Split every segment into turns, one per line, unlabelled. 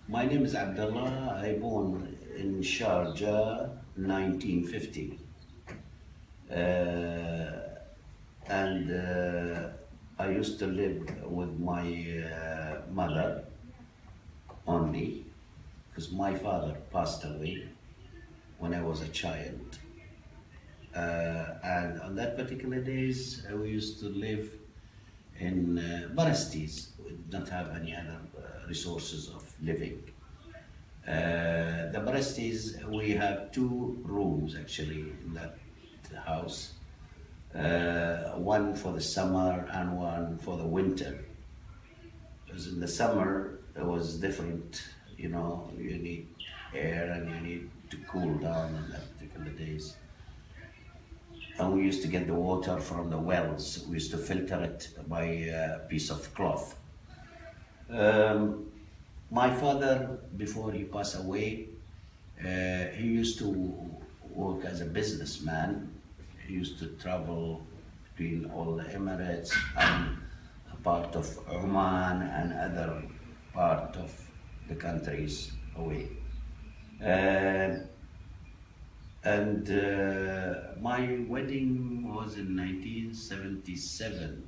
My name is Abdullah. I born in Sharjah, 1950, and I used to live with my mother only because my father passed away when I was a child. And on that particular days, we used to live in Barestis. We did not have any other resources of living. The Barestis, we have two rooms actually in that house. One for the summer and one for the winter. Because in the summer it was different, you need air and you need to cool down on that particular days. And we used to get the water from the wells. We used to filter it by a piece of cloth. Um, my father, before he passed away, he used to work as a businessman. He used to travel between all the Emirates and a part of Oman and other part of the countries away. Uh, and my wedding was in 1977.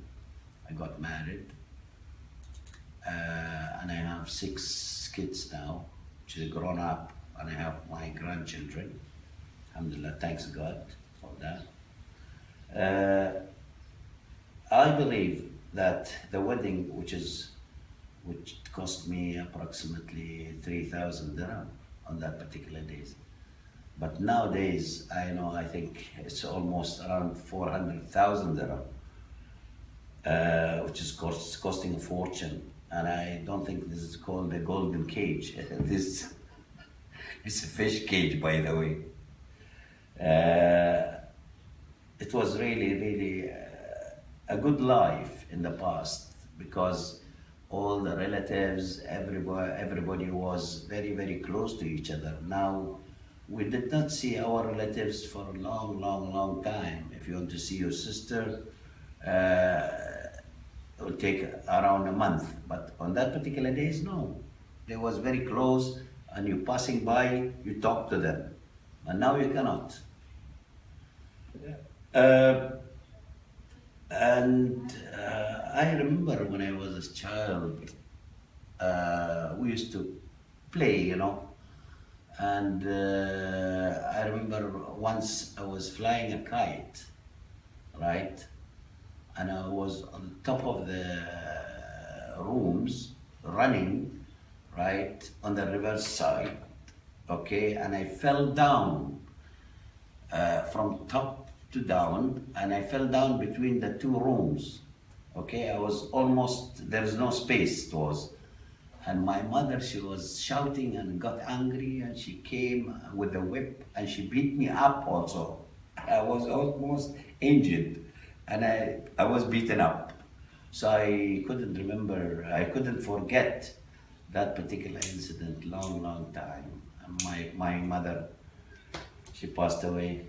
I got married, and I have 6 kids now, which is grown up, and I have my grandchildren. Alhamdulillah, thanks God for that. Uh, I believe that the wedding, which cost me approximately 3,000 dirham on that particular days. But nowadays, I think it's almost around 400,000 dirham, which is costing a fortune. And I don't think this is called a golden cage. This is a fish cage, by the way. Uh, it was really, really a good life in the past because all the relatives, everybody was very, very close to each other. Now, we did not see our relatives for a long, long, long time. If you want to see your sister, it will take around a month. But on that particular days, no. They was very close, and you passing by, you talk to them. And now you cannot. Uh, and I remember when I was a child, we used to play, and I remember once I was flying a kite, right? And I was on top of the rooms running, right, on the reverse side, okay? And I fell down from top to down, and I fell down between the two rooms, okay? I was almost, there is no space, it was. And my mother, she was shouting and got angry, and she came with a whip and she beat me up also. I was almost injured, and I was beaten up. So I couldn't remember, I couldn't forget that particular incident long, long time. And my mother, she passed away.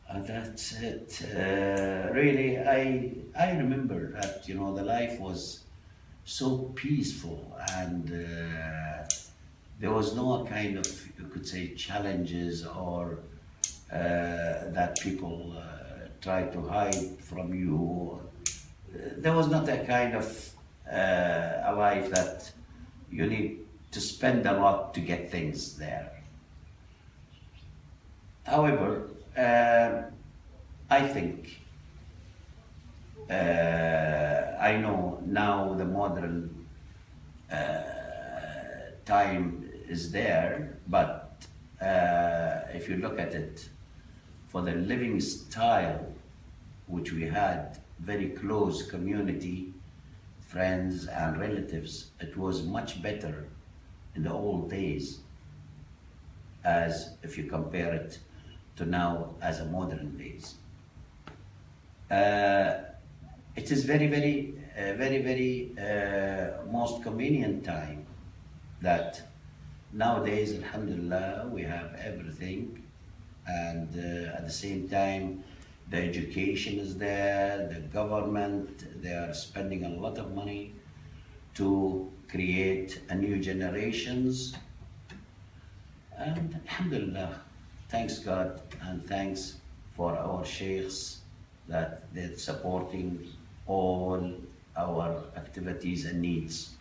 And that's it. Really, I remember that, the life was so peaceful, and there was no kind of, you could say, challenges or that people try to hide from you. There was not a kind of a life that you need to spend a lot to get things there. However, I think I know now the modern time is there, but if you look at it, for the living style which we had, very close community, friends and relatives, it was much better in the old days, as if you compare it to now as a modern days. It is very, most convenient time that nowadays, alhamdulillah, we have everything, and at the same time, the education is there, the government, they are spending a lot of money to create a new generations. And alhamdulillah, thanks God and thanks for our sheikhs that they're supporting all our activities and needs.